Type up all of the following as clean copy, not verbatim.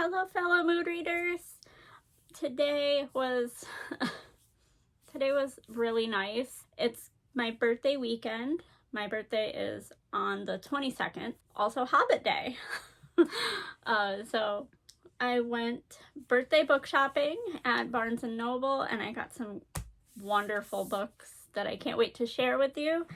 Hello, fellow mood readers. Today was really nice. It's my birthday weekend. My birthday is on the 22nd, also Hobbit day. So I went birthday book shopping at Barnes & Noble, and I got some wonderful books that I can't wait to share with you.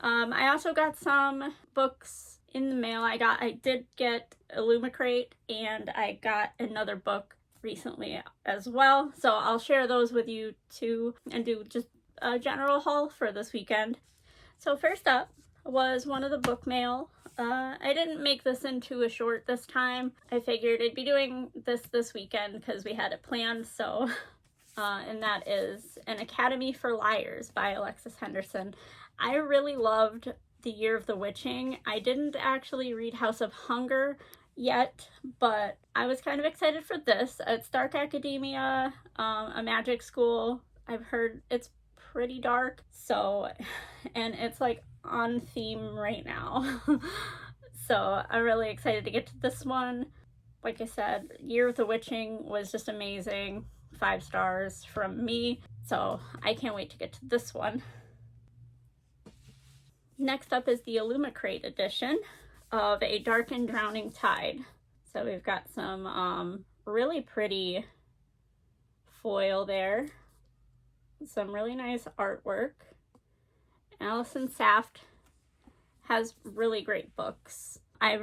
I also got some books in the mail. I did get Illumicrate, and I got another book recently as well. So I'll share those with you too and do just a general haul for this weekend. So first up was one of the book mail. I didn't make this into a short this time. I figured I'd be doing this weekend because we had it planned. So, and that is An Academy for Liars by Alexis Henderson. I really loved The Year of the Witching. I didn't actually read House of Hunger yet, but I was kind of excited for this. It's dark academia, a magic school. I've heard it's pretty dark, so, and it's like on theme right now. So I'm really excited to get to this one. Like I said, Year of the Witching was just amazing. 5 stars from me. So I can't wait to get to this one. Next up is the Illumicrate edition of A Dark and Drowning Tide. So we've got some really pretty foil there. Some really nice artwork. Allison Saft has really great books. I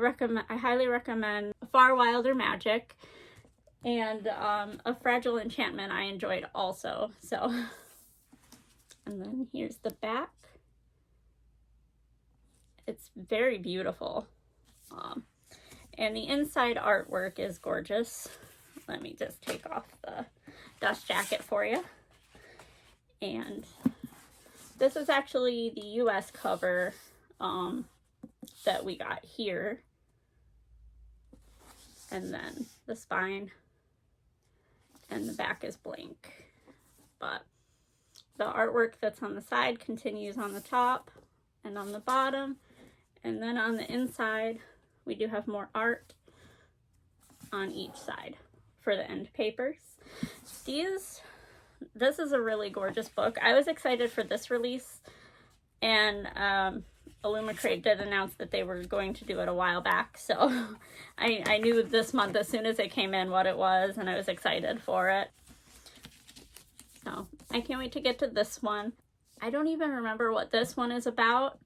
highly recommend Far Wilder Magic, and A Fragile Enchantment I enjoyed also. So, and then here's the back. It's very beautiful. And the inside artwork is gorgeous. Let me just take off the dust jacket for you. And this is actually the US cover that we got here. And then the spine and the back is blank. But the artwork that's on the side continues on the top and on the bottom. And then on the inside, we do have more art on each side for the end papers. This is a really gorgeous book. I was excited for this release, and Illumicrate did announce that they were going to do it a while back. So I knew this month as soon as it came in what it was, and I was excited for it. So I can't wait to get to this one. I don't even remember what this one is about,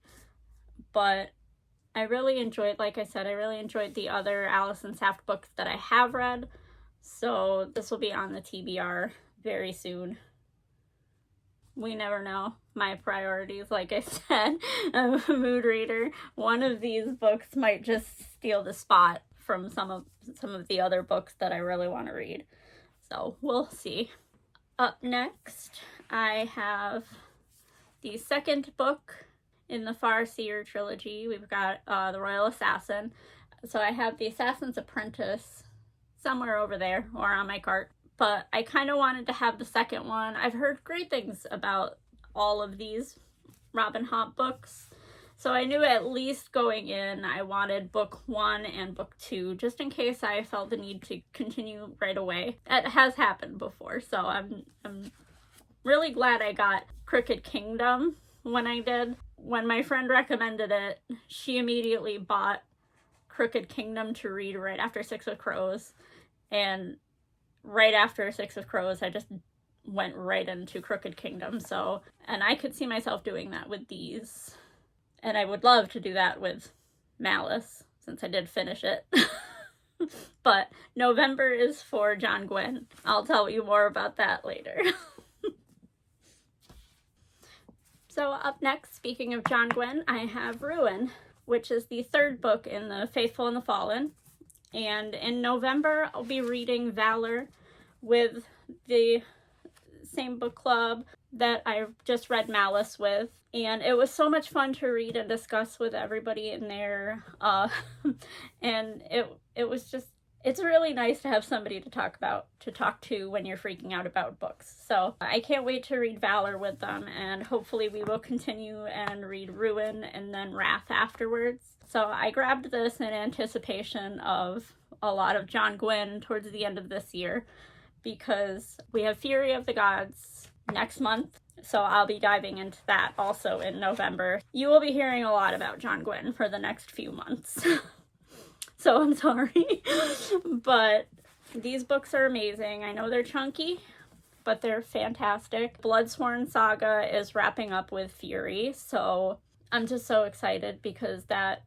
but I really enjoyed, like I said, I really enjoyed the other Allison Saft books that I have read. So this will be on the TBR very soon. We never know. My priorities, like I said, I'm a mood reader. One of these books might just steal the spot from some of the other books that I really want to read. So we'll see. Up next, I have the second book in the Farseer trilogy. We've got The Royal Assassin. So I have The Assassin's Apprentice somewhere over there or on my cart. But I kind of wanted to have the second one. I've heard great things about all of these Robin Hobb books. So I knew at least going in I wanted book 1 and book 2, just in case I felt the need to continue right away. That has happened before, so I'm really glad I got Crooked Kingdom when I did. When my friend recommended it, she immediately bought Crooked Kingdom to read right after Six of Crows, and right after Six of Crows, I just went right into Crooked Kingdom. So, and I could see myself doing that with these. And I would love to do that with Malice, since I did finish it. But November is for John Gwynne. I'll tell you more about that later. So up next, speaking of John Gwynne, I have Ruin, which is the third book in the Faithful and the Fallen. And in November, I'll be reading Valor with the same book club that I just read Malice with. And it was so much fun to read and discuss with everybody in there. And it was just, it's really nice to have somebody to talk to when you're freaking out about books. So I can't wait to read Valor with them, and hopefully we will continue and read Ruin and then Wrath afterwards. So I grabbed this in anticipation of a lot of John Gwynne towards the end of this year, because we have Fury of the Gods next month. So I'll be diving into that also in November. You will be hearing a lot about John Gwynne for the next few months. So I'm sorry. But these books are amazing. I know they're chunky, but they're fantastic. Bloodsworn Saga is wrapping up with Fury, so I'm just so excited because that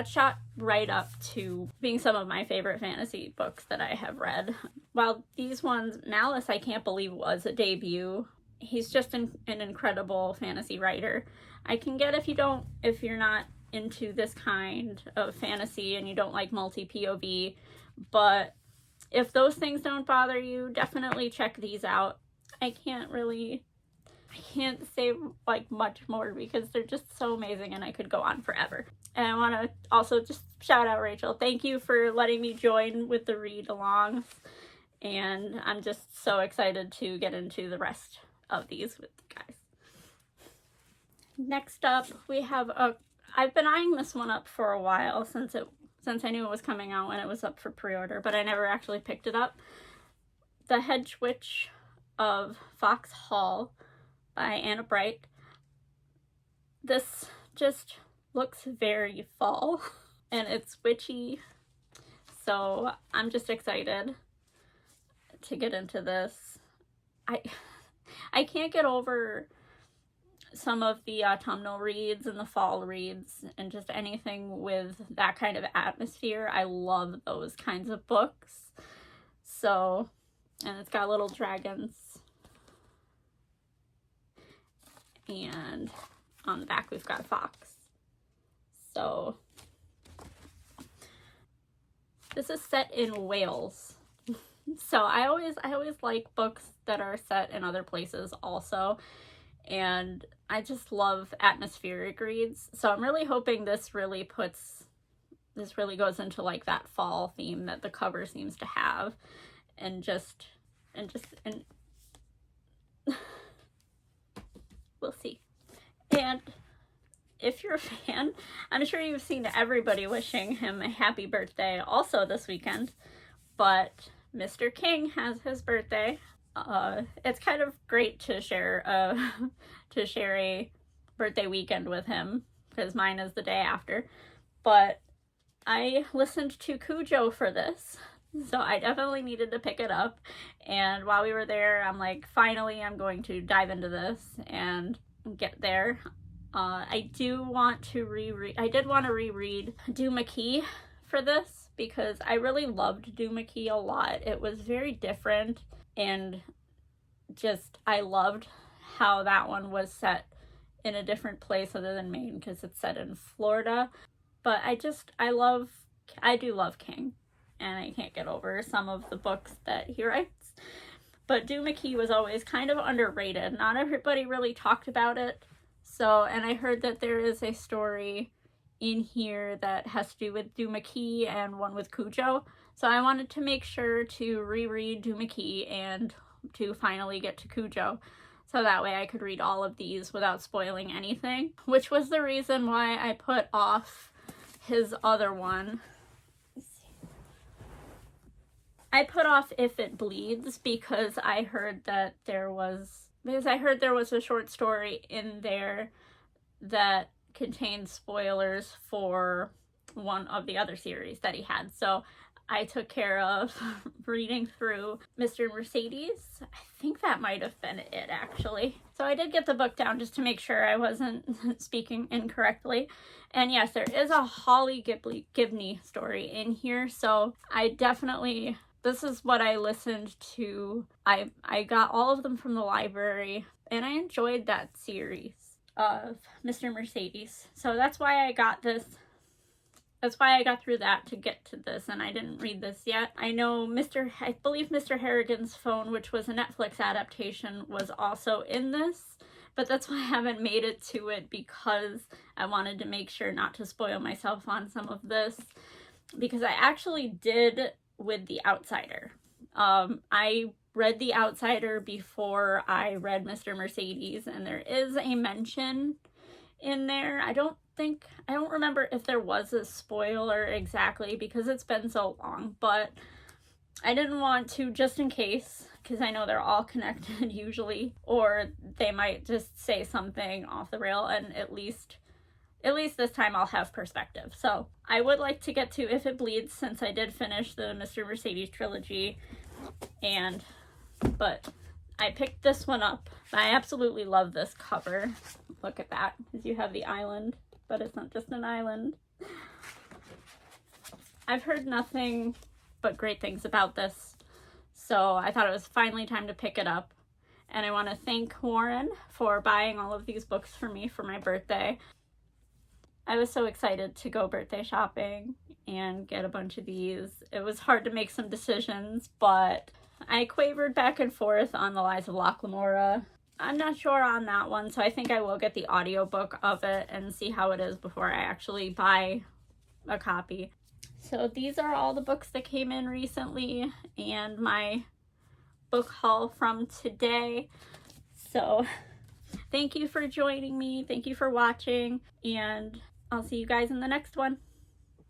shot right up to being some of my favorite fantasy books that I have read. While these ones, Malice, I can't believe was a debut. He's just an incredible fantasy writer. I can get if you're not into this kind of fantasy and you don't like multi-POV, but if those things don't bother you, definitely check these out. I can't say like much more because they're just so amazing and I could go on forever. And I want to also just shout out Rachel. Thank you for letting me join with the read alongs, and I'm just so excited to get into the rest of these with you guys. Next up, we have I've been eyeing this one up for a while since I knew it was coming out when it was up for pre-order, but I never actually picked it up. The Hedge Witch of Fox Hall by Anna Bright. This just looks very fall and it's witchy, so I'm just excited to get into this. I can't get over some of the autumnal reads and the fall reads and just anything with that kind of atmosphere. I love those kinds of books. So, and it's got little dragons. And on the back we've got a fox. So, this is set in Wales. So I always like books that are set in other places also, and I just love atmospheric reads. So I'm really hoping this really goes into like that fall theme that the cover seems to have, and we'll see. And if you're a fan, I'm sure you've seen everybody wishing him a happy birthday also this weekend, but Mr. King has his birthday. It's kind of great to share a birthday weekend with him because mine is the day after. But I listened to Cujo for this, so I definitely needed to pick it up. And while we were there, I'm like, finally, I'm going to dive into this and get there. I did want to reread Dune McKee for this, because I really loved Dune McKee a lot. It was very different, and just I loved how that one was set in a different place other than Maine, because it's set in Florida. But I do love King, and I can't get over some of the books that he writes. But Dune McKee was always kind of underrated. Not everybody really talked about it. So, and I heard that there is a story in here that has to do with Dune McKee and one with Cujo. So I wanted to make sure to reread Dune McKee and to finally get to Cujo, so that way I could read all of these without spoiling anything, which was the reason why I put off his other one. I put off If It Bleeds because I heard there was a short story in there that contained spoilers for one of the other series that he had. So I took care of reading through Mr. Mercedes. I think that might have been it, actually. So I did get the book down just to make sure I wasn't speaking incorrectly. And yes, there is a Holly Gibney story in here. So this is what I listened to. I got all of them from the library, and I enjoyed that series of Mr. Mercedes. So that's why I got this. That's why I got through that to get to this, and I didn't read this yet. I know I believe Mr. Harrigan's Phone, which was a Netflix adaptation, was also in this, but that's why I haven't made it to it, because I wanted to make sure not to spoil myself on some of this, because I actually did with The Outsider. I read The Outsider before I read Mr. Mercedes, and there is a mention in there. I don't remember if there was a spoiler exactly because it's been so long, but I didn't want to, just in case, because I know they're all connected usually, or they might just say something off the rail, and at least this time I'll have perspective. So I would like to get to If It Bleeds, since I did finish the Mr. Mercedes trilogy, but I picked this one up. I absolutely love this cover. Look at that, because you have the island, but it's not just an island. I've heard nothing but great things about this, so I thought it was finally time to pick it up. And I want to thank Warren for buying all of these books for me for my birthday. I was so excited to go birthday shopping and get a bunch of these. It was hard to make some decisions, but I quavered back and forth on The Lies of Locke Lamora. I'm not sure on that one, so I think I will get the audiobook of it and see how it is before I actually buy a copy. So these are all the books that came in recently and my book haul from today. So thank you for joining me. Thank you for watching, and I'll see you guys in the next one.